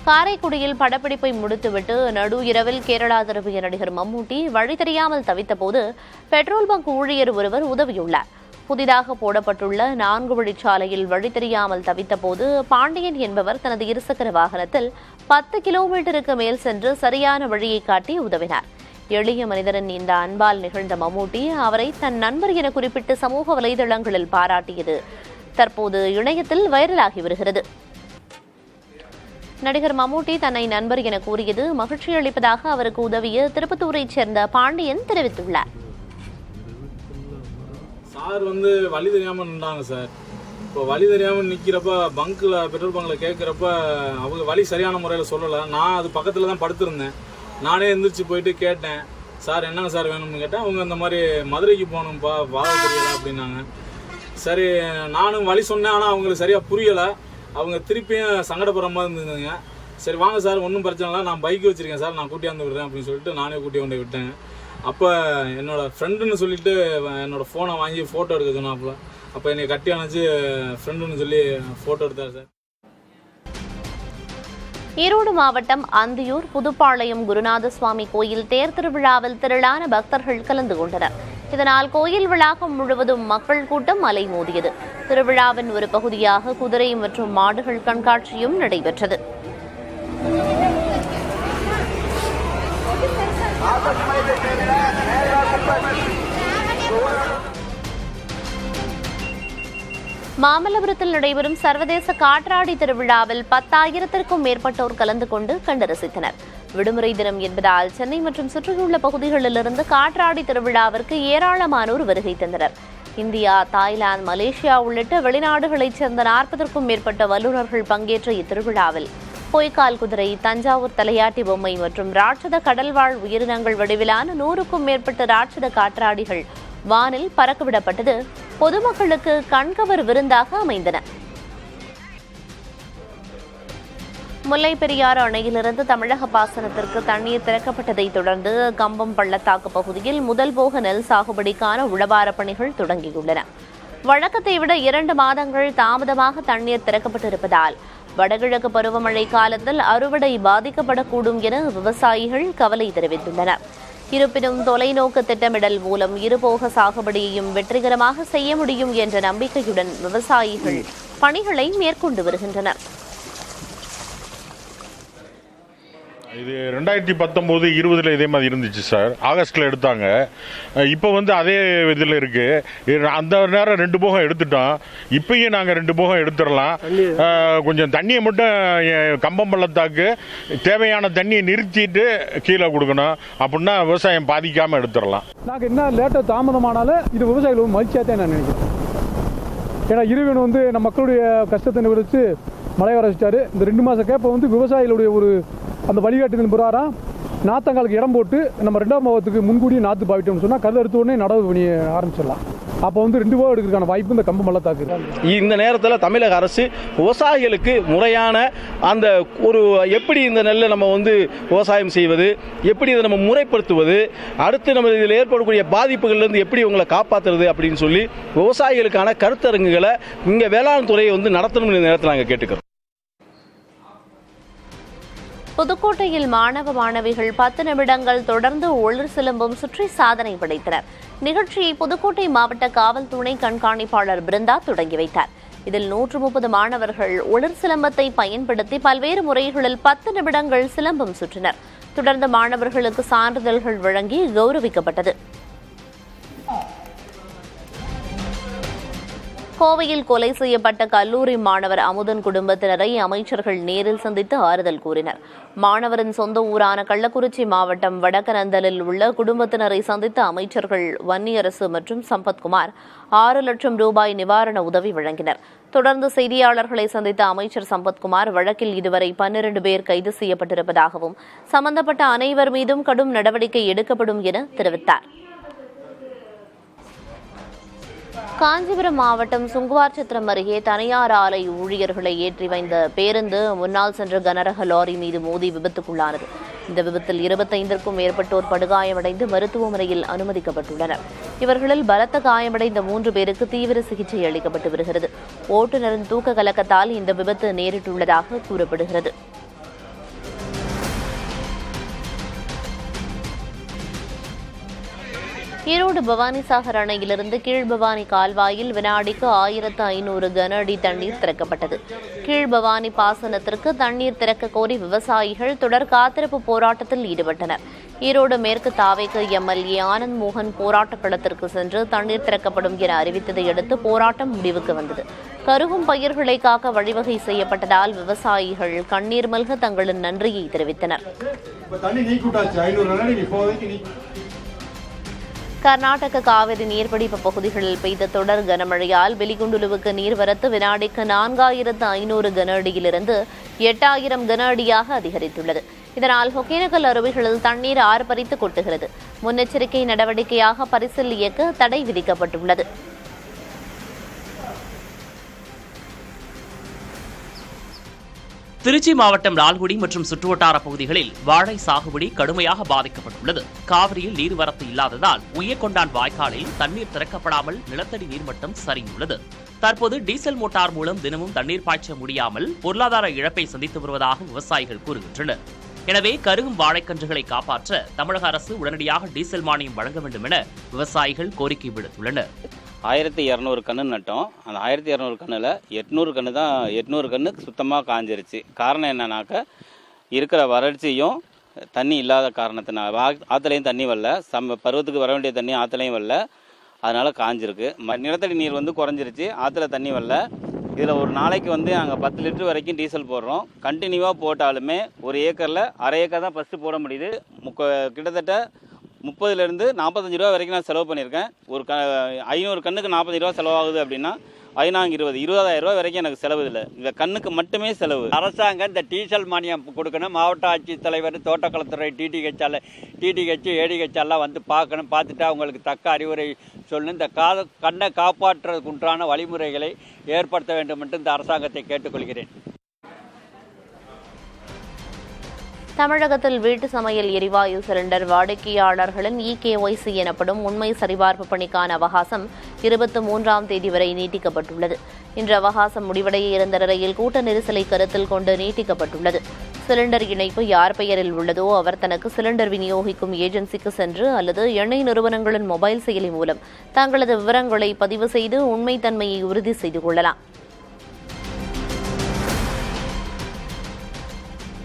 காரைக்குடியில் படப்பிடிப்பை முடித்துவிட்டு நடு இரவில் கேரளா திரும்பிய நடிகர் மம்முட்டி வழி தெரியாமல் தவித்தபோது பெட்ரோல் பங்க் ஊழியர் ஒருவர் உதவியுள்ளார். புதிதாக போடப்பட்டுள்ள 4 வழிச்சாலையில் வழி தெரியாமல் தவித்தபோது பாண்டியன் என்பவர் தனது இருசக்கர வாகனத்தில் 10 கிலோமீட்டருக்கு மேல் சென்று சரியான வழியை காட்டி உதவினார். எளிய மனிதரின் இந்த அன்பால் நிகழ்ந்த மம்முட்டி அவரை தன் நண்பர் என குறிப்பிட்டு சமூக வலைதளங்களில் பாராட்டியது தற்போது இணையத்தில் வைரலாகி வருகிறது. நடிகர் மம்முட்டி தன்னை நண்பர் என கூறியது மகிழ்ச்சி அளிப்பதாக அவருக்கு உதவிய திருப்பத்தூரைச் சேர்ந்த பாண்டியன் தெரிவித்துள்ளார். சார் வழி தெரியாமல் நின்றாங்க சார். இப்போ வழி தெரியாமல் நிற்கிறப்ப பெட்ரோல் பங்கில் கேட்குறப்ப அவங்க வழி சரியான முறையில் சொல்லலை. நான் அது பக்கத்தில் தான் படுத்திருந்தேன். நானே எந்திரிச்சு போயிட்டு கேட்டேன், சார் என்னங்க சார் வேணும்னு கேட்டேன். அவங்க இந்த மாதிரி மதுரைக்கு போகணும்ப்பா வாழ தெரியலை அப்படின்னாங்க. சரி நானும் வழி சொன்னேன், ஆனால் அவங்களுக்கு சரியாக புரியலை. அவங்க திருப்பியும் சங்கடப்படுற மாதிரி இருந்ததுங்க. சரி வாங்க சார், ஒன்றும் பிரச்சனை இல்லை, நான் பைக் வச்சுருக்கேன் சார், நான் கூட்டியாந்து விடுறேன் அப்படின்னு சொல்லிட்டு நானே கூட்டி கொண்டு விட்டேங்க. அப்போ என்னோடய ஃப்ரெண்டுன்னு சொல்லிட்டு என்னோடய ஃபோனை வாங்கி ஃபோட்டோ எடுக்க சொன்னாப்புல. அப்போ என்னை கட்டி அணைச்சி ஃப்ரெண்டுன்னு சொல்லி ஃபோட்டோ எடுத்தார் சார். ஈரோடு மாவட்டம் அந்தியூர் புதுப்பாளையம் குருநாத சுவாமி கோயில் தேர் திருவிழாவில் திரளான பக்தர்கள் கலந்து கொண்டனர். இதனால் கோயில் வளாகம் முழுவதும் மக்கள் கூட்டம் அலைமோதியது. திருவிழாவின் ஒரு பகுதியாக குதிரை மற்றும் மாடுகள் கண்காட்சியும் நடைபெற்றது. மாமல்லபுரத்தில் நடைபெறும் சர்வதேச காற்றாடி திருவிழாவில் 10,000க்கும் மேற்பட்டோர் கலந்து கொண்டு கண்டு ரசித்தனர். விடுமுறை தினம் என்பதால் சென்னை மற்றும் சுற்றியுள்ள பகுதிகளிலிருந்து காற்றாடி திருவிழாவிற்கு ஏராளமானோர் வருகை தந்தனர். இந்தியா, தாய்லாந்து, மலேசியா உள்ளிட்ட வெளிநாடுகளைச் சேர்ந்த 40க்கும் மேற்பட்ட வல்லுநர்கள் பங்கேற்ற இத்திருவிழாவில் பொய்க்கால் குதிரை, தஞ்சாவூர் தலையாட்டி பொம்மை மற்றும் ராட்சத கடல்வாழ் உயிரினங்கள் வடிவிலான 100க்கும் மேற்பட்ட ராட்சத காற்றாடிகள் வானில் பறக்கவிடப்பட்டது பொதுமக்களுக்கு கண்கவர் விருந்தாக அமைந்தன. முல்லை பெரியாறு அணையிலிருந்து தமிழக பாசனத்திற்கு தண்ணீர் திறக்கப்பட்டதை தொடர்ந்து கம்பம் பள்ளத்தாக்கு பகுதியில் முதல் போக நெல் சாகுபடிக்கான உழவாரப் பணிகள் தொடங்கியுள்ளன. வழக்கத்தை விட 2 மாதங்கள் தாமதமாக தண்ணீர் திறக்கப்பட்டிருப்பதால் வடகிழக்கு பருவமழை காலத்தில் அறுவடை பாதிக்கப்படக்கூடும் என விவசாயிகள் கவலை தெரிவித்துள்ளனர். இருப்பினும் தொலைநோக்கு திட்டமிடல் மூலம் இருபோக சாகுபடியையும் வெற்றிகரமாக செய்ய முடியும் என்ற நம்பிக்கையுடன் விவசாயிகள் பணிகளை மேற்கொண்டு வருகின்றனர். இது 2019-20 இதே மாதிரி இருந்துச்சு சார். ஆகஸ்டில் எடுத்தாங்க. இப்போ அதே இதில் இருக்குது. அந்த நேரம் 2 போகம் எடுத்துட்டோம். இப்பயும் நாங்கள் 2 போகம் எடுத்துடலாம். கொஞ்சம் தண்ணியை மட்டும் கம்பம் பள்ளத்தாக்கு தேவையான தண்ணியை நிறுத்திட்டு கீழே கொடுக்கணும். அப்படின்னா விவசாயம் பாதிக்காமல் எடுத்துடலாம். நாங்கள் என்ன லேட்டாக தாமதமானாலும் இது விவசாயிகள் மகிழ்ச்சியாக தான் நான் நினைக்கிறேன். ஏன்னா இறைவன் நம்ம மக்களுடைய கஷ்டத்தை நிவர்த்தி மழை வர வச்சிட்டாரு. இந்த 2 மாத கேப்பை விவசாயிகளுடைய ஒரு அந்த வழிகாட்டுதல் பிரகாரம் நாத்தங்காலுக்கு இடம் போட்டு நம்ம 2ஆம் பாவத்துக்கு முன்கூடியே நாற்று பாவிட்டோம்னு சொன்னால் கருது எடுத்த உடனே நடவு பண்ணி ஆரம்பிச்சிடலாம். அப்போ 2 போகம் எடுக்கிறதுக்கான வாய்ப்பு இந்த கம்பம் பள்ளத்தாக்கு. இந்த நேரத்தில் தமிழக அரசு விவசாயிகளுக்கு முறையான அந்த ஒரு எப்படி இந்த நெல்லை நம்ம விவசாயம் செய்வது, எப்படி இதை நம்ம முறைப்படுத்துவது, அடுத்து நம்ம இதில் ஏற்படக்கூடிய பாதிப்புகள்லேருந்து எப்படி இவங்களை காப்பாற்றுறது அப்படின்னு சொல்லி விவசாயிகளுக்கான கருத்தரங்குகளை இங்கே வேளாண் துறையை நடத்தணும் இந்த நேரத்தில் நாங்கள் கேட்டுக்கிறோம். புதுக்கோட்டையில் மாணவ மாணவிகள் 10 நிமிடங்கள் தொடர்ந்து ஒளிர் சிலம்பம் சுற்றி சாதனை படைத்தனர். நிகழ்ச்சியை புதுக்கோட்டை மாவட்ட காவல் துணை கண்காணிப்பாளர் பிருந்தா தொடங்கி வைத்தார். இதில் 130 மாணவர்கள் ஒளிர் சிலம்பத்தை பயன்படுத்தி பல்வேறு முறைகளில் 10 நிமிடங்கள் சிலம்பம் சுற்றினர். தொடர்ந்து மாணவர்களுக்கு சான்றிதழ்கள் வழங்கி கௌரவிக்கப்பட்டது. கோவையில் கொலை செய்யப்பட்ட கல்லூரி மாணவர் அமுதன் குடும்பத்தினரை அமைச்சர்கள் நேரில் சந்தித்து ஆறுதல் கூறினர். மாணவரின் சொந்த ஊரான கள்ளக்குறிச்சி மாவட்டம் வடக்கநந்தலில் உள்ள குடும்பத்தினரை சந்தித்த அமைச்சர்கள் வன்னியரசு மற்றும் சம்பத்குமார் 6 லட்சம் ரூபாய் நிவாரண உதவி வழங்கினர். தொடர்ந்து செய்தியாளர்களை சந்தித்த அமைச்சர் சம்பத்குமார் வழக்கில் இதுவரை 12 பேர் கைது செய்யப்பட்டிருப்பதாகவும் சம்பந்தப்பட்ட அனைவர் மீதும் கடும் நடவடிக்கை எடுக்கப்படும் என தெரிவித்தார். காஞ்சிபுரம் மாவட்டம் சுங்குவார்சத்திரம் அருகே தனியார் ஆலை ஊழியர்களை ஏற்றி வைந்த பேருந்து முன்னால் சென்ற கனரக லாரி மீது மோதி விபத்துக்குள்ளானது. இந்த விபத்தில் 25க்கும் மேற்பட்டோர் படுகாயமடைந்து மருத்துவமனையில் அனுமதிக்கப்பட்டுள்ளனர். இவர்களில் பலத்த காயமடைந்த 3 பேருக்கு தீவிர சிகிச்சை அளிக்கப்பட்டு வருகிறது. ஓட்டுநரின் தூக்க கலக்கத்தால் இந்த விபத்து நேரிட்டுள்ளதாக கூறப்படுகிறது. ஈரோடு பவானிசாகர் அணையிலிருந்து கீழ்பவானி கால்வாயில் வினாடிக்கு 1500 கன அடி தண்ணீர் திறக்கப்பட்டது. கீழ்பவானி பாசனத்திற்கு தண்ணீர் திறக்க கோரி விவசாயிகள் தொடர் காத்திருப்பு போராட்டத்தில் ஈடுபட்டனர். ஈரோடு மேற்கு தாவேக்கு எம்எல்ஏ ஆனந்த் மோகன் போராட்ட களத்திற்கு சென்று தண்ணீர் திறக்கப்படும் என அறிவித்ததை அடுத்து போராட்டம் முடிவுக்கு வந்தது. கருகும் பயிர்களை காக்க வழிவகை செய்யப்பட்டதால் விவசாயிகள் கண்ணீர் மல்க தங்களின் நன்றியை தெரிவித்தனர். கர்நாடக காவிரி நீர்பிடிப்பு பகுதிகளில் பெய்த தொடர் கனமழையால் வெலிகுண்டுலுவுக்கு நீர்வரத்து வினாடிக்கு 4500 கன அடியிலிருந்து 8000 கன அடியாக அதிகரித்துள்ளது. இதனால் ஒகேனக்கல் அருவிகளில் தண்ணீர் ஆர்ப்பரித்து கொட்டுகிறது. முன்னெச்சரிக்கை நடவடிக்கையாக பரிசல் இயக்க தடை விதிக்கப்பட்டுள்ளது. திருச்சி மாவட்டம் லால்குடி மற்றும் சுற்றுவட்டார பகுதிகளில் வாழை சாகுபடி கடுமையாக பாதிக்கப்பட்டுள்ளது. காவிரியில் நீர்வரத்து இல்லாததால் உய்யக்கொண்டான் வாய்க்காலில் தண்ணீர் திறக்கப்படாமல் நிலத்தடி நீர்மட்டம் சரிந்துள்ளது. தற்போது டீசல் மோட்டார் மூலம் தினமும் தண்ணீர் பாய்ச்ச முடியாமல் பொருளாதார இழப்பை சந்தித்து வருவதாக விவசாயிகள் கூறுகின்றனர். எனவே கருகும் வாழைக்கன்றுகளை காப்பாற்ற தமிழக அரசு உடனடியாக டீசல் மானியம் வழங்க வேண்டும் என விவசாயிகள் கோரிக்கை விடுத்துள்ளனர். 1200 கன்று நட்டோம். அந்த 1200 கன்றில் 800 கன்று சுத்தமாக காஞ்சிருச்சு. காரணம் என்னன்னாக்கா இருக்கிற வறட்சியும் தண்ணி இல்லாத காரணத்தினால ஆற்றுலையும் தண்ணி வரல, பருவத்துக்கு வர வேண்டிய தண்ணி ஆற்றுலையும் வரல, அதனால் காஞ்சிருக்கு. நிலத்தடி நீர் குறைஞ்சிருச்சு, ஆற்றுல தண்ணி வரல. இதில் ஒரு நாளைக்கு நாங்கள் 10 லிட்டர் வரைக்கும் டீசல் போடுறோம். கண்டினியூவாக போட்டாலுமே ஒரு ஏக்கரில் அரை ஏக்கர் தான் ஃபஸ்ட்டு போட முடியுது. கிட்டத்தட்ட 30லேருந்து 45 ரூபா வரைக்கும் நான் செலவு பண்ணியிருக்கேன். ஒரு 500 கன்றுக்கு 40 ரூபா செலவாகுது அப்படின்னா 20,000 ரூபா வரைக்கும் எனக்கு செலவு இல்லை. இந்த கண்ணுக்கு மட்டுமே செலவு. அரசாங்கம் இந்த டீசல் மானியம் கொடுக்கணும். மாவட்ட ஆட்சித்தலைவர், தோட்டக்கலைத்துறை, டிடிஹெச், ஏடிஹெச் எல்லாம் பார்க்கணும். பார்த்துட்டு அவங்களுக்கு தக்க அறிவுரை சொல்லணும். இந்த கண்ணை காப்பாற்றுறதுக்கு உண்டான வழிமுறைகளை ஏற்படுத்த வேண்டும் என்று இந்த அரசாங்கத்தை கேட்டுக்கொள்கிறேன். தமிழகத்தில் வீட்டு சமையல் எரிவாயு சிலிண்டர் வாடிக்கையாளர்களின் EKYC எனப்படும் உண்மை சரிபார்ப்பு பணிக்கான அவகாசம் 23ஆம் தேதி வரை நீட்டிக்கப்பட்டுள்ளது. இன்று அவகாசம் முடிவடைய இருந்த நிலையில் கூட்ட நெரிசலை கருத்தில் கொண்டு நீட்டிக்கப்பட்டுள்ளது. சிலிண்டர் இணைப்பு யார் பெயரில் உள்ளதோ அவர் தனக்கு சிலிண்டர் விநியோகிக்கும் ஏஜென்சிக்கு சென்று அல்லது எண்ணெய் நிறுவனங்களின் மொபைல் செயலி மூலம் தங்களது விவரங்களை பதிவு செய்து உண்மைத்தன்மையை உறுதி செய்து கொள்ளலாம்.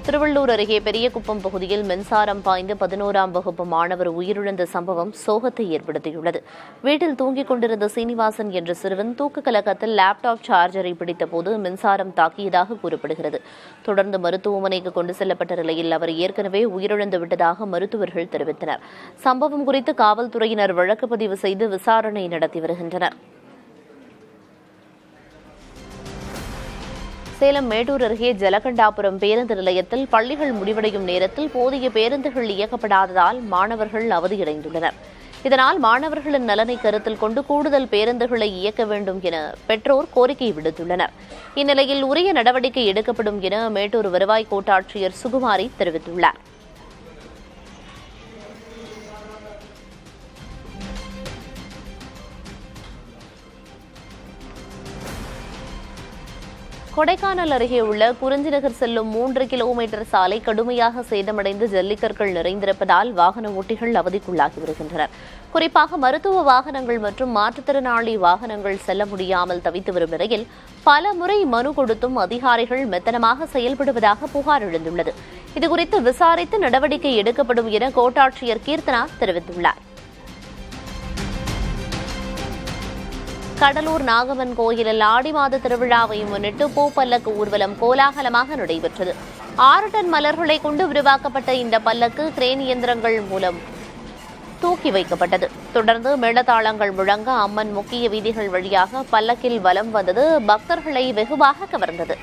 திருவள்ளூர் அருகே பெரியகுப்பம் பகுதியில் மின்சாரம் பாய்ந்து 11ஆம் வகுப்பு மாணவர் உயிரிழந்த சம்பவம் சோகத்தை ஏற்படுத்தியுள்ளது. வீட்டில் தூங்கிக் கொண்டிருந்த சீனிவாசன் என்ற சிறுவன் தூக்க கலக்கத்தில் லேப்டாப் சார்ஜரை பிடித்தபோது மின்சாரம் தாக்கியதாக கூறப்படுகிறது. தொடர்ந்து மருத்துவமனைக்கு கொண்டு செல்லப்பட்ட நிலையில் அவர் ஏற்கனவே உயிரிழந்து விட்டதாக மருத்துவர்கள் தெரிவித்தனர். சம்பவம் குறித்து காவல்துறையினர் வழக்கு பதிவு செய்து விசாரணை நடத்தி வருகின்றனர். சேலம் மேட்டூர் அருகே ஜலகண்டாபுரம் பேருந்து நிலையத்தில் பள்ளிகள் முடிவடையும் நேரத்தில் போதிய பேருந்துகள் இயக்கப்படாததால் மாணவர்கள் அவதியடைந்துள்ளனர். இதனால் மாணவர்களின் நலனை கருத்தில் கொண்டு கூடுதல் பேருந்துகளை இயக்க வேண்டும் என பெற்றோர் கோரிக்கை விடுத்துள்ளனர். இந்நிலையில் உரிய நடவடிக்கை எடுக்கப்படும் என மேட்டூர் வருவாய் கோட்டாட்சியர் சுகுமாரி தெரிவித்துள்ளார். கொடைக்கானல் அருகே உள்ள குறிஞ்சிநகர் செல்லும் 3 கிலோமீட்டர் சாலை கடுமையாக சேதமடைந்து ஜல்லிக்கற்கள் நிறைந்திருப்பதால் வாகன ஓட்டிகள் அவதிக்குள்ளாகி வருகின்றனர். குறிப்பாக மருத்துவ வாகனங்கள் மற்றும் மாற்றுத்திறனாளி வாகனங்கள் செல்ல முடியாமல் தவித்து வரும் நிலையில் பல முறை மனு கொடுத்தும் அதிகாரிகள் மெத்தனமாக செயல்படுவதாக புகார் எழுந்துள்ளது. இதுகுறித்து விசாரித்து நடவடிக்கை எடுக்கப்படும் என கோட்டாட்சியர் கீர்த்தனா தெரிவித்துள்ளார். கடலூர் நாகம்மன் கோயிலில் ஆடி மாத திருவிழாவை முன்னிட்டு பூப்பல்லக்கு ஊர்வலம் கோலாகலமாக நடைபெற்றது. 6 டன் மலர்களை கொண்டு உருவாக்கப்பட்ட இந்த பல்லக்கு கிரேன் இயந்திரங்கள் மூலம் தூக்கி வைக்கப்பட்டது. தொடர்ந்து மேளதாளங்கள் முழங்க அம்மன் முக்கிய வீதிகள் வழியாக பல்லக்கில் வலம் வந்தது பக்தர்களை வெகுவாக கவர்ந்தது.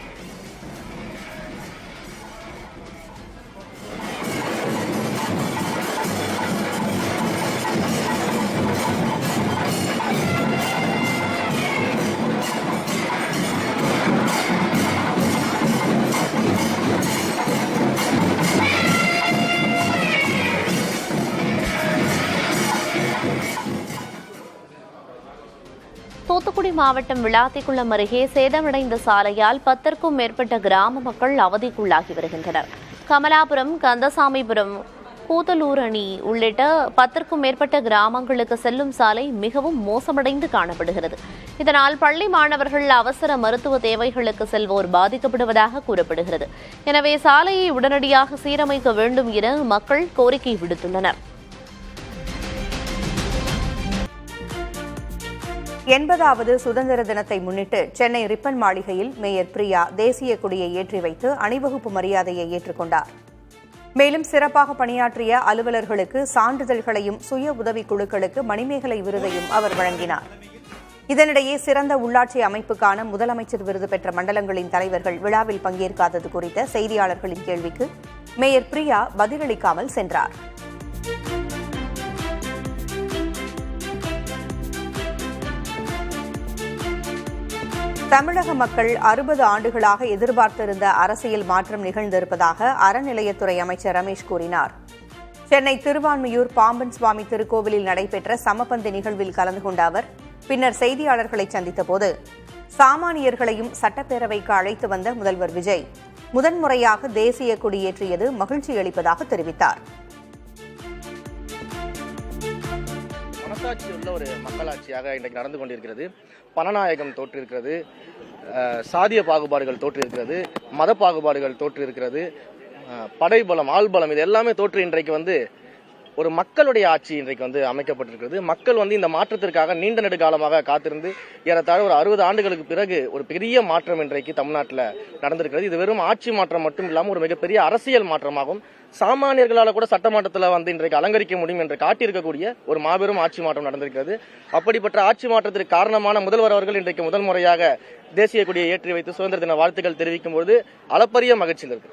தூத்துக்குடி மாவட்டம் விளாத்திக்குளம் அருகே சேதமடைந்த சாலையால் 10க்கும் மேற்பட்ட கிராம மக்கள் அவதிக்குள்ளாகி வருகின்றனர். கமலாபுரம், கந்தசாமிபுரம், பூதலூர் அணி உள்ளிட்ட 10க்கும் மேற்பட்ட கிராமங்களுக்கு செல்லும் சாலை மிகவும் மோசமடைந்து காணப்படுகிறது. இதனால் பள்ளி மாணவர்கள் அவசர மருத்துவ தேவைகளுக்கு செல்வோர் பாதிக்கப்படுவதாக கூறப்படுகிறது. எனவே சாலையை உடனடியாக சீரமைக்க வேண்டும் என மக்கள் கோரிக்கை விடுத்துள்ளனர். 80வது சுதந்திர தினத்தை முன்னிட்டு சென்னை ரிப்பன் மாளிகையில் மேயர் பிரியா தேசிய கொடியை ஏற்றி வைத்து அணிவகுப்பு மரியாதையை ஏற்றுக்கொண்டார். மேலும் சிறப்பாக பணியாற்றிய அலுவலர்களுக்கு சான்றிதழ்களையும் சுய உதவிக் குழுக்களுக்கு மணிமேகலை விருதையும் அவர் வழங்கினார். இதனிடையே சிறந்த உள்ளாட்சி அமைப்புக்கான முதலமைச்சர் விருது பெற்ற மண்டலங்களின் தலைவர்கள் விழாவில் பங்கேற்காதது குறித்த செய்தியாளர்களின் கேள்விக்கு மேயர் பிரியா பதிலளிக்காமல் சென்றார். தமிழக மக்கள் 60 ஆண்டுகளாக எதிர்பார்த்திருந்த அரசியல் மாற்றம் நிகழ்ந்திருப்பதாக அறநிலையத்துறை அமைச்சர் ரமேஷ் கூறினார். சென்னை திருவான்மியூர் பாம்பன் சுவாமி திருக்கோவிலில் நடைபெற்ற சமபந்தி நிகழ்வில் கலந்து கொண்ட அவர் பின்னர் செய்தியாளர்களை சந்தித்தபோது சாமானியர்களையும் சட்டப்பேரவைக்கு அழைத்து வந்த முதல்வர் விஜய் முதன்முறையாக தேசிய கொடியேற்றியது மகிழ்ச்சி அளிப்பதாக தெரிவித்தார். மனசாட்சி உள்ள ஒரு மக்களாட்சியாக இன்றைக்கு நடந்து கொண்டிருக்கிறது. பணநாயகம் தோற்றிருக்கிறது, சாதிய பாகுபாடுகள் தோற்றிருக்கிறது, மத பாகுபாடுகள் தோற்றிருக்கிறது, படைபலம் ஆள்பலம் இது எல்லாமே தோற்று இன்றைக்கு ஒரு மக்களுடைய ஆட்சி இன்றைக்கு அமைக்கப்பட்டிருக்கிறது. மக்கள் இந்த மாற்றத்திற்காக நீண்ட நெடுகாலமாக காத்திருந்து ஏறத்தாழ ஒரு 60 ஆண்டுகளுக்கு பிறகு ஒரு பெரிய மாற்றம் இன்றைக்கு தமிழ்நாட்டில் நடந்திருக்கிறது. இது வெறும் ஆட்சி மாற்றம் மட்டும் இல்லாமல் ஒரு மிகப்பெரிய அரசியல் மாற்றமாகும். சாமானியர்களால் கூட சட்டமன்றத்தில் இன்றைக்கு அலங்கரிக்க முடியும் என்று காட்டியிருக்கக்கூடிய ஒரு மாபெரும் ஆட்சி மாற்றம் நடந்திருக்கிறது. அப்படிப்பட்ட ஆட்சி மாற்றத்திற்கு காரணமான முதல்வர் அவர்கள் இன்றைக்கு முதல் முறையாக தேசிய கொடியை ஏற்றி வைத்து சுதந்திர தின வாழ்த்துக்கள் தெரிவிக்கும் போது அளப்பரிய மகிழ்ச்சியில் இருக்கு.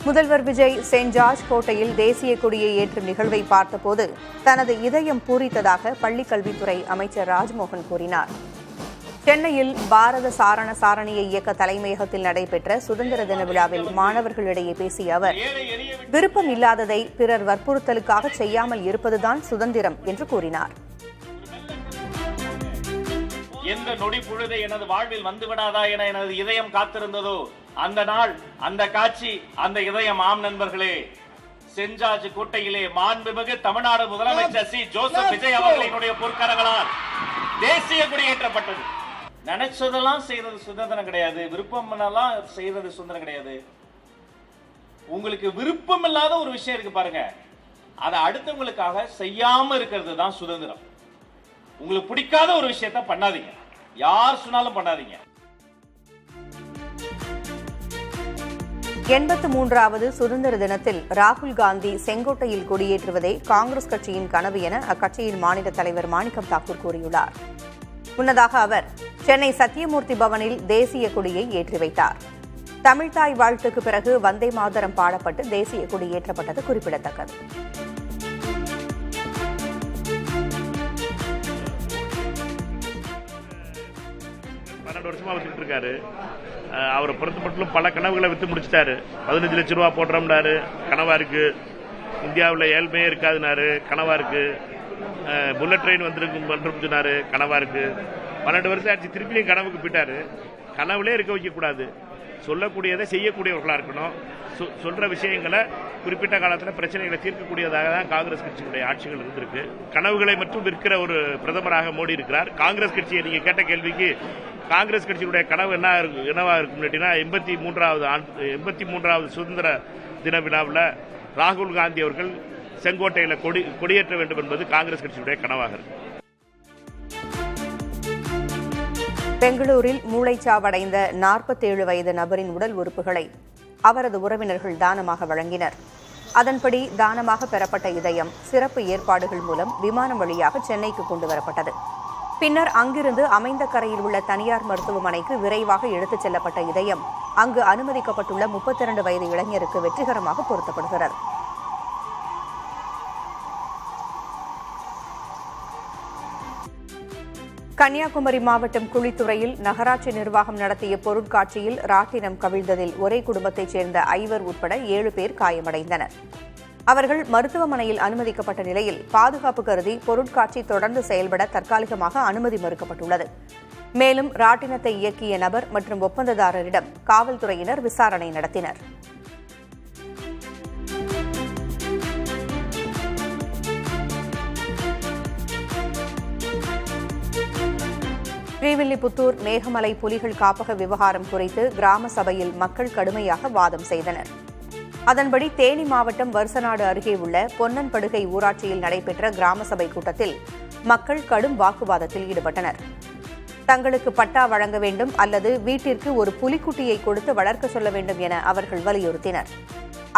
முதல்வர் விஜய் செயின்ட் ஜார்ஜ் கோட்டையில் தேசிய கொடியை ஏற்றும் நிகழ்வை பார்த்தபோது தனது இதயம் பூரித்ததாக பள்ளிக்கல்வித்துறை அமைச்சர் ராஜ்மோகன் கூறினார். சென்னையில் பாரத சாரண சாரணியை இயக்க தலைமையகத்தில் நடைபெற்ற சுதந்திர தின விழாவில் மாணவர்களிடையே பேசிய அவர் விருப்பம் இல்லாததை பிறர் வற்புறுத்தலுக்காக செய்யாமல் இருப்பதுதான் சுதந்திரம் என்று கூறினார். எந்த நொடி பொழுது எனது வாழ்வில் வந்துவிடாதா என எனது இதயம் காத்திருந்ததோ அந்த நாள், அந்த காட்சி, அந்த இதயம். ஆம் நண்பர்களே, செயின்ட் ஜார்ஜ் கோட்டையிலே மாண்புமிகு தமிழ்நாடு முதலமைச்சர் சி ஜோசப் விஜய் அவர்களினுடைய பொற்கரங்களால் தேசிய கொடி ஏற்றப்பட்டது. நினைச்சதெல்லாம் செய்யறது சுதந்திரம் கிடையாது, விருப்பம் செய்யறது சுதந்திரம் கிடையாது. உங்களுக்கு விருப்பம் இல்லாத ஒரு விஷயம் இருக்கு பாருங்க, அதை அடுத்தவங்களுக்காக செய்யாம இருக்கிறது தான் சுதந்திரம். உங்களுக்கு பிடிக்காத ஒரு விஷயத்த பண்ணாதீங்க, யார் சொன்னாலும் பண்ணாதீங்க. 83வது சுதந்திர தினத்தில் ராகுல் காந்தி செங்கோட்டையில் கொடியேற்றுவதே காங்கிரஸ் கட்சியின் கனவு என அக்கட்சியின் மாநில தலைவர் மாணிக்கம் தாக்கூர் கூறியுள்ளார். முன்னதாக அவர் சென்னை சத்தியமூர்த்தி பவனில் தேசிய கொடியை ஏற்றி வைத்தார். தமிழ்தாய் வாழ்த்துக்கு பிறகு வந்தே மாதரம் பாடப்பட்டு தேசிய கொடி ஏற்றப்பட்டது குறிப்பிடத்தக்கது. வருஷமா வந்துட்டு இருக்காரு. அவரை பொறுத்த மட்டும் பல கனவுகளை வித்து முடிச்சிட்டாரு. 15 லட்சம் ரூபா போடுறோம்னாரு, கனவா இருக்கு. இந்தியாவில் ஏழ்மையே இருக்காதுனாரு, கனவா இருக்கு. புல்லட் ட்ரெயின் வந்துருக்கும் சொன்னாரு, கனவா இருக்கு. 12 வருஷம் ஆச்சு, திருப்பியும் கனவுக்கு போயிட்டாரு. கனவுலே இருக்க வைக்க கூடாது, சொல்லக்கூடியதை செய்யக்கூடியவர்களா இருக்கணும். சொல்ற விஷயங்களை குறிப்பிட்ட காலத்தில் பிரச்சனைகளை தீர்க்கக்கூடியதாக தான் காங்கிரஸ் கட்சியினுடைய ஆட்சிகள் இருந்திருக்கு. கனவுகளை மட்டும் விற்கிற ஒரு பிரதமராக மோடி இருக்கிறார். காங்கிரஸ் கட்சியை நீங்க கேட்ட கேள்விக்கு காங்கிரஸ் கட்சியினுடைய கனவு என்னவா இருக்கும் கேட்டீங்கன்னா 83வது சுதந்திர தின விழாவில் ராகுல் காந்தி அவர்கள் செங்கோட்டையில் கொடியேற்ற வேண்டும் என்பது காங்கிரஸ் கட்சியினுடைய கனவாக இருக்கு. பெங்களூரில் மூளைச்சாவடைந்த 47 வயது நபரின் உடல் உறுப்புகளை அவரது உறவினர்கள் தானமாக வழங்கினர். அதன்படி தானமாக பெறப்பட்ட இதயம் சிறப்பு ஏற்பாடுகள் மூலம் விமானம் வழியாக சென்னைக்கு கொண்டு வரப்பட்டது. பின்னர் அங்கிருந்து அமைந்த கரையில் உள்ள தனியார் மருத்துவமனைக்கு விரைவாக எடுத்துச் செல்லப்பட்ட இதயம் அங்கு அனுமதிக்கப்பட்டுள்ள 32 வயது இளைஞருக்கு வெற்றிகரமாக பொருத்தப்படுகிறது. கன்னியாகுமரி மாவட்டம் குழித்துறையில் நகராட்சி நிர்வாகம் நடத்திய பொருட்காட்சியில் ராட்டினம் கவிழ்ந்ததில் ஒரே குடும்பத்தைச் சேர்ந்த 5 உட்பட 7 பேர் காயமடைந்தனர். அவர்கள் மருத்துவமனையில் அனுமதிக்கப்பட்ட நிலையில் பாதுகாப்பு கருதி பொருட்காட்சி தொடர்ந்து செயல்பட தற்காலிகமாக அனுமதி மறுக்கப்பட்டுள்ளது. மேலும் ராட்டினத்தை இயக்கிய நபர் மற்றும் ஒப்பந்ததாரரிடம் காவல்துறையினர் விசாரணை நடத்தினர். ஸ்ரீவில்லிபுத்தூர் மேகமலை புலிகள் காப்பக விவகாரம் குறித்து கிராம சபையில் மக்கள் கடுமையாக வாதம் செய்தனர். அதன்படி தேனி மாவட்டம் வருசநாடு அருகே உள்ள பொன்னன்படுகை ஊராட்சியில் நடைபெற்ற கிராம சபை கூட்டத்தில் மக்கள் கடும் வாக்குவாதத்தில் ஈடுபட்டனர். தங்களுக்கு பட்டா வழங்க வேண்டும் அல்லது வீட்டிற்கு ஒரு புலிக்குட்டியை கொடுத்து வளர்க்க சொல்ல வேண்டும் என அவர்கள் வலியுறுத்தினர்.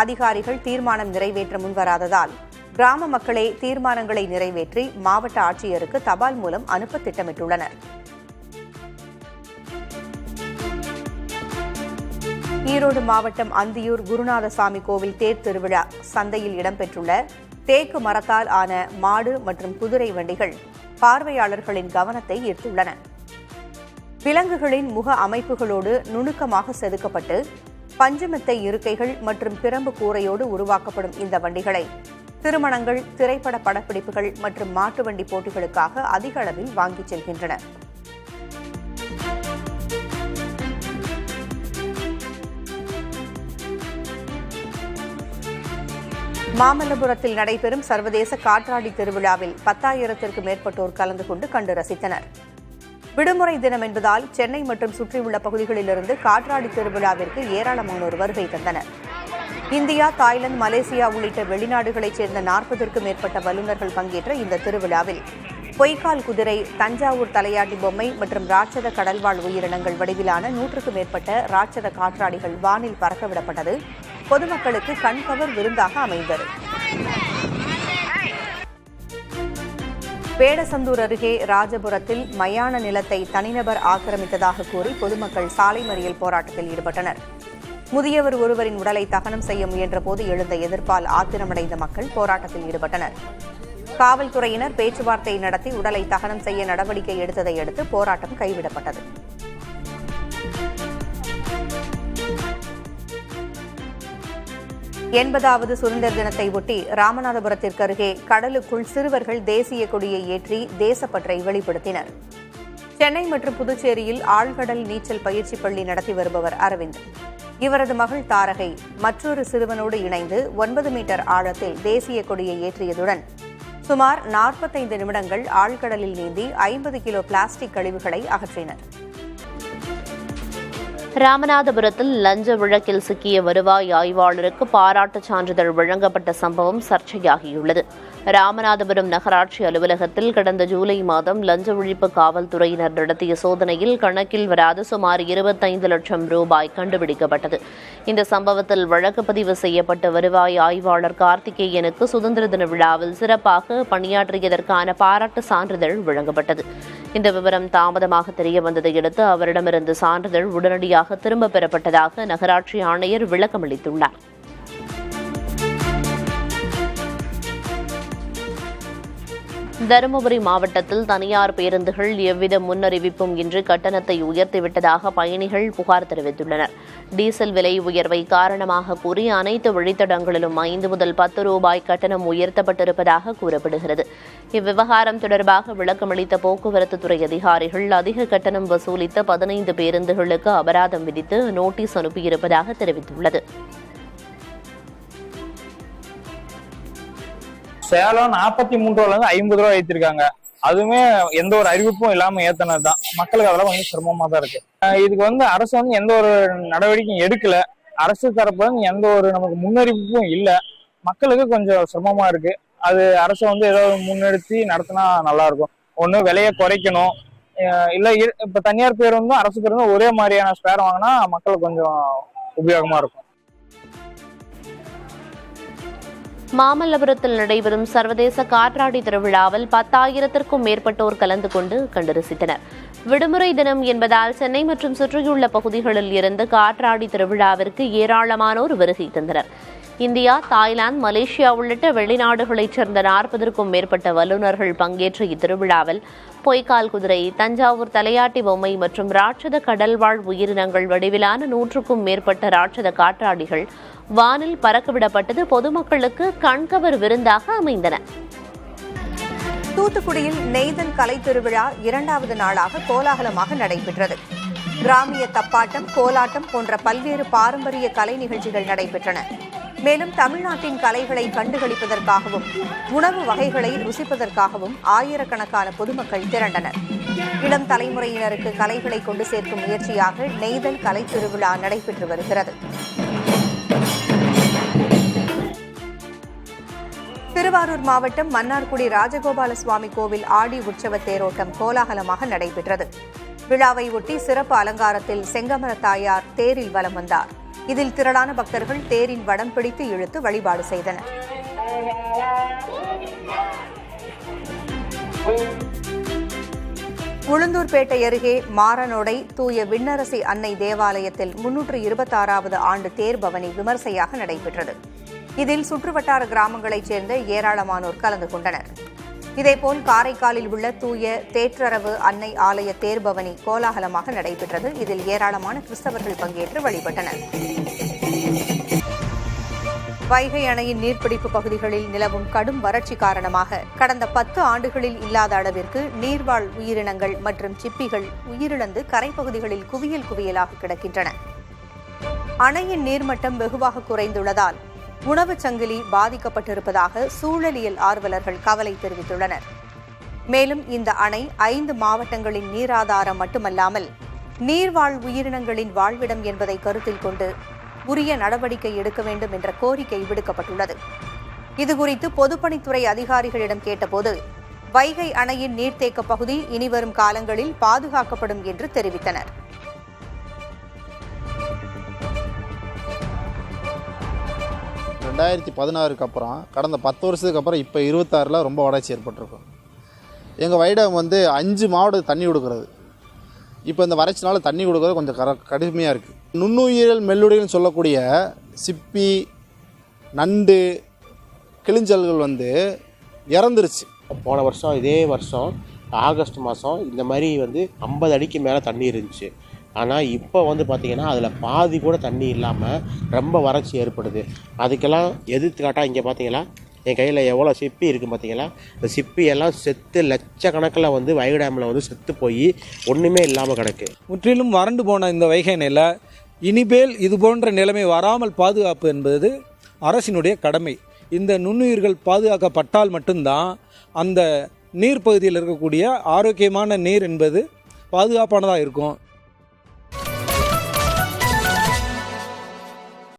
அதிகாரிகள் தீர்மானம் நிறைவேற்ற முன்வராததால் கிராம மக்களே தீர்மானங்களை நிறைவேற்றி மாவட்ட ஆட்சியருக்கு தபால் மூலம் அனுப்ப திட்டமிட்டுள்ளனர். ஈரோடு மாவட்டம் அந்தியூர் குருநாதசாமி கோவில் தேர் திருவிழா சந்தையில் இடம்பெற்றுள்ள தேக்கு மரத்தால் ஆன மாடு மற்றும் குதிரை வண்டிகள் பார்வையாளர்களின் கவனத்தை ஈர்த்துள்ளன. விலங்குகளின் முக அமைப்புகளோடு நுணுக்கமாக செதுக்கப்பட்டு பஞ்சுமெத்தை இருக்கைகள் மற்றும் பிரம்பு கூரையோடு உருவாக்கப்படும் இந்த வண்டிகளை திருமணங்கள், திரைப்பட படப்பிடிப்புகள் மற்றும் மாட்டு வண்டி போட்டிகளுக்காக அதிக அளவில் வாங்கிச் செல்கின்றனர். மாமல்லபுரத்தில் நடைபெறும் சர்வதேச காற்றாடி திருவிழாவில் 10,000த்திற்கும் மேற்பட்டோர் கலந்து கொண்டு கண்டு ரசித்தனர். விடுமுறை தினம் என்பதால் சென்னை மற்றும் சுற்றியுள்ள பகுதிகளிலிருந்து காற்றாடி திருவிழாவிற்கு ஏராளமானோர் வருகை தந்தனர். இந்தியா, தாய்லாந்து, மலேசியா உள்ளிட்ட வெளிநாடுகளைச் சேர்ந்த 40ற்கும் மேற்பட்ட வல்லுநர்கள் பங்கேற்ற இந்த திருவிழாவில் பொய்க்கால் குதிரை, தஞ்சாவூர் தலையாட்டி பொம்மை மற்றும் ராட்சத கடல்வாழ் உயிரினங்கள் வடிவிலான 100க்கும் மேற்பட்ட ராட்சத காற்றாடிகள் வானில் பறக்கவிடப்பட்டது பொதுமக்களுக்கு கண்கவர் விருந்தாக அமைந்தது. வேடசந்தூர் அருகே ராஜபுரத்தில் மயான நிலத்தை தனிநபர் ஆக்கிரமித்ததாக கூறி பொதுமக்கள் சாலை மறியல் போராட்டத்தில் ஈடுபட்டனர். முதியவர் ஒருவரின் உடலை தகனம் செய்ய முயன்றபோது எழுந்த எதிர்ப்பால் ஆத்திரமடைந்த மக்கள் போராட்டத்தில் ஈடுபட்டனர். காவல்துறையினர் பேச்சுவார்த்தை நடத்தி உடலை தகனம் செய்ய நடவடிக்கை எடுத்ததை அடுத்து போராட்டம் கைவிடப்பட்டது. எண்பதாவது சுதந்திர தினத்தை ஒட்டி ராமநாதபுரத்திற்கு அருகே கடலுக்குள் சிறுவர்கள் தேசிய கொடியை ஏற்றி தேசப்பற்றை வெளிப்படுத்தினர். சென்னை மற்றும் புதுச்சேரியில் ஆழ்கடல் நீச்சல் பயிற்சி பள்ளி நடத்தி வருபவர் அரவிந்த். இவரது மகள் தாரகை மற்றொரு சிறுவனோடு இணைந்து 9 மீட்டர் ஆழத்தில் தேசிய கொடியை ஏற்றியதுடன் சுமார் 45 நிமிடங்கள் ஆழ்கடலில் நீந்தி 50 கிலோ பிளாஸ்டிக் கழிவுகளை அகற்றினர். ராமநாதபுரத்தில் லஞ்ச வழக்கில் சிக்கிய வருவாய் ஆய்வாளருக்கு பாராட்டுச் சான்றிதழ் வழங்கப்பட்ட சம்பவம் சர்ச்சையாகியுள்ளது. ராமநாதபுரம் நகராட்சி அலுவலகத்தில் கடந்த ஜூலை மாதம் லஞ்ச ஒழிப்பு காவல்துறையினர் நடத்திய சோதனையில் கணக்கில் வராத சுமார் 25 லட்சம் ரூபாய் கண்டுபிடிக்கப்பட்டது. இந்த சம்பவத்தில் வழக்கு பதிவு செய்யப்பட்ட வருவாய் ஆய்வாளர் கார்த்திகேயனுக்கு சுதந்திர தின விழாவில் சிறப்பாக பணியாற்றியதற்கான பாராட்டு சான்றிதழ் வழங்கப்பட்டது. இந்த விவரம் தாமதமாக தெரியவந்ததை அடுத்து அவரிடமிருந்து சான்றிதழ் உடனடியாக திரும்பப் பெறப்பட்டதாக நகராட்சி ஆணையர் விளக்கமளித்துள்ளார். தருமபுரி மாவட்டத்தில் தனியார் பேருந்துகள் எவ்வித முன்னறிவிப்பும் இன்றி கட்டணத்தை உயர்த்திவிட்டதாக பயணிகள் புகார் தெரிவித்துள்ளனர். டீசல் விலை உயர்வை காரணமாக கூறி அனைத்து வழித்தடங்களிலும் 5 முதல் 10 ரூபாய் கட்டணம் உயர்த்தப்பட்டிருப்பதாக கூறப்படுகிறது. இவ்விவகாரம் தொடர்பாக விளக்கமளித்த போக்குவரத்து துறை அதிகாரிகள் அதிக கட்டணம் வசூலித்த 15 பேருந்துகளுக்கு அபராதம் விதித்து நோட்டீஸ் அனுப்பியிருப்பதாக தெரிவித்துள்ளது. சேலம் 43 ரூபாயிலிருந்து 50 ரூபாய் ஏற்றிருக்காங்க. அதுவுமே எந்த ஒரு அறிவிப்பும் இல்லாம ஏத்தனதுதான். மக்களுக்கு அதெல்லாம் கொஞ்சம் சிரமமா தான் இருக்கு. இதுக்கு அரசு எந்த ஒரு நடவடிக்கையும் எடுக்கல. அரசு தரப்புல எந்த ஒரு நமக்கு முன்னறிவிப்பும் இல்லை. மக்களுக்கு கொஞ்சம் சிரமமா இருக்கு. அது அரசு ஏதாவது முன்னெடுத்து நடத்தினா நல்லா இருக்கும். ஒண்ணு விலையை குறைக்கணும், இல்ல இப்ப தனியார் பேருந்தும் அரசு பேருந்தும் ஒரே மாதிரியான ஸ்பேர் வாங்கினா மக்களுக்கு கொஞ்சம் உபயோகமா இருக்கும். மாமல்லபுரத்தில் நடைபெறும் சர்வதேச காற்றாடி திருவிழாவில் 10,000த்திற்கும் மேற்பட்டோர் கலந்து கொண்டு கண்டு ரசித்தனர். விடுமுறை தினம் என்பதால் சென்னை மற்றும் சுற்றியுள்ள பகுதிகளில் இருந்து காற்றாடி திருவிழாவிற்கு ஏராளமானோர் வருகை தந்தனர். இந்தியா, தாய்லாந்து, மலேசியா உள்ளிட்ட வெளிநாடுகளைச் சேர்ந்த 40ற்கும் மேற்பட்ட வல்லுநர்கள் பங்கேற்ற இத்திருவிழாவில் பொய்க்கால் குதிரை, தஞ்சாவூர் தலையாட்டி பொம்மை மற்றும் ராட்சத கடல்வாழ் உயிரினங்கள் வடிவிலான 100க்கும் மேற்பட்ட ராட்சத காற்றாடிகள் வானில் பறக்கவிடப்பட்டது பொதுமக்களுக்கு கண்கவர் விருந்தாக அமைந்தன. தூத்துக்குடியில் நெய்தல் கலை திருவிழா 2வது நாளாக கோலாகலமாக நடைபெற்றது. கிராமிய தப்பாட்டம், கோலாட்டம் போன்ற பல்வேறு பாரம்பரிய கலை நிகழ்ச்சிகள் நடைபெற்றன. மேலும் தமிழ்நாட்டின் கலைகளை கண்டுகளிப்பதற்காகவும் உணவு வகைகளை ருசிப்பதற்காகவும் ஆயிரக்கணக்கான பொதுமக்கள் திரண்டனர். இளம் தலைமுறையினருக்கு கலைகளை கொண்டு சேர்க்கும் முயற்சியாக நெய்தல் கலை திருவிழா நடைபெற்று வருகிறது. திருவாரூர் மாவட்டம் மன்னார்குடி ராஜகோபால சுவாமி கோவில் ஆடி உற்சவ தேரோட்டம் கோலாகலமாக நடைபெற்றது. விழாவை ஒட்டி சிறப்பு அலங்காரத்தில் செங்கமர தாயார் தேரில் வலம் வந்தார். இதில் திரளான பக்தர்கள் தேரின் வடம் பிடித்து இழுத்து வழிபாடு செய்தனர். உளுந்தூர்பேட்டை அருகே மாரனோடை தூய விண்ணரசி அன்னை தேவாலயத்தில் 326வது ஆண்டு தேர் பவனி விமர்சையாக நடைபெற்றது. இதில் சுற்றுவட்டார கிராமங்களைச் சேர்ந்த ஏராளமானோர் கலந்து கொண்டனர். இதேபோல் காரைக்காலில் உள்ள தூய தேற்றரவு அன்னை ஆலய தேர்பவனி கோலாகலமாக நடைபெற்றது. இதில் ஏராளமான கிறிஸ்தவர்கள் பங்கேற்று வழிபட்டனர். வைகை அணையின் நீர்பிடிப்பு பகுதிகளில் நிலவும் கடும் வறட்சி காரணமாக கடந்த 10 ஆண்டுகளில் இல்லாத அளவிற்கு நீர்வாழ் உயிரினங்கள் மற்றும் சிப்பிகள் உயிரிழந்து கரைப்பகுதிகளில் குவியல் குவியலாக கிடக்கின்றன. அணையின் நீர்மட்டம் வெகுவாக குறைந்துள்ளதால் உணவுச் சங்கிலி பாதிக்கப்பட்டிருப்பதாக சூழலியல் ஆர்வலர்கள் கவலை தெரிவித்துள்ளனர். மேலும் இந்த அணை 5 மாவட்டங்களின் நீராதாரம் மட்டுமல்லாமல் நீர்வாழ் உயிரினங்களின் வாழ்விடம் என்பதை கருத்தில் கொண்டு உரிய நடவடிக்கை எடுக்க வேண்டும் என்ற கோரிக்கை விடுக்கப்பட்டுள்ளது. இதுகுறித்து பொதுப்பணித்துறை அதிகாரிகளிடம் கேட்டபோது வைகை அணையின் நீர்த்தேக்க பகுதி இனிவரும் காலங்களில் பாதுகாக்கப்படும் என்று தெரிவித்தனர். அப்புறம் கடந்த 10 வருஷத்துக்கு அப்புறம் இப்போ 26ல் ரொம்ப வளர்ச்சி ஏற்பட்டிருக்கும். எங்கள் வைடம் 5 மாவட்டம் தண்ணி கொடுக்குறது. இப்போ இந்த வறட்சினால தண்ணி கொடுக்குறது கொஞ்சம் கடுமையாக இருக்குது. நுண்ணுயிரியல் மெல்லுடைகள்னு சொல்லக்கூடிய சிப்பி, நண்டு, கிளிஞ்சல்கள் இறந்துருச்சு. போன வருஷம் இதே வருஷம் ஆகஸ்ட் மாதம் இந்த மாதிரி 50 அடிக்கு மேலே தண்ணி இருந்துச்சு. ஆனால் இப்போ பார்த்திங்கன்னா அதில் பாதி கூட தண்ணி இல்லாமல் ரொம்ப வறட்சி ஏற்படுது. அதுக்கெல்லாம் எதிர்த்துக்காட்டாக இங்கே பார்த்தீங்களா என் கையில் எவ்வளோ சிப்பி இருக்குது பார்த்தீங்களா, இந்த சிப்பி எல்லாம் செத்து லட்சக்கணக்கில் வைகை டேமில் செத்து போய் ஒன்றுமே இல்லாமல் கிடக்கு. முற்றிலும் வறண்டு போன இந்த வைகை அணையில் இனிமேல் இது போன்ற நிலைமை வராமல் பாதுகாப்பு என்பது அரசினுடைய கடமை. இந்த நுண்ணுயிர்கள் பாதுகாக்கப்பட்டால் மட்டும்தான் அந்த நீர் பகுதியில் இருக்கக்கூடிய ஆரோக்கியமான நீர் என்பது பாதுகாப்பானதாக இருக்கும்.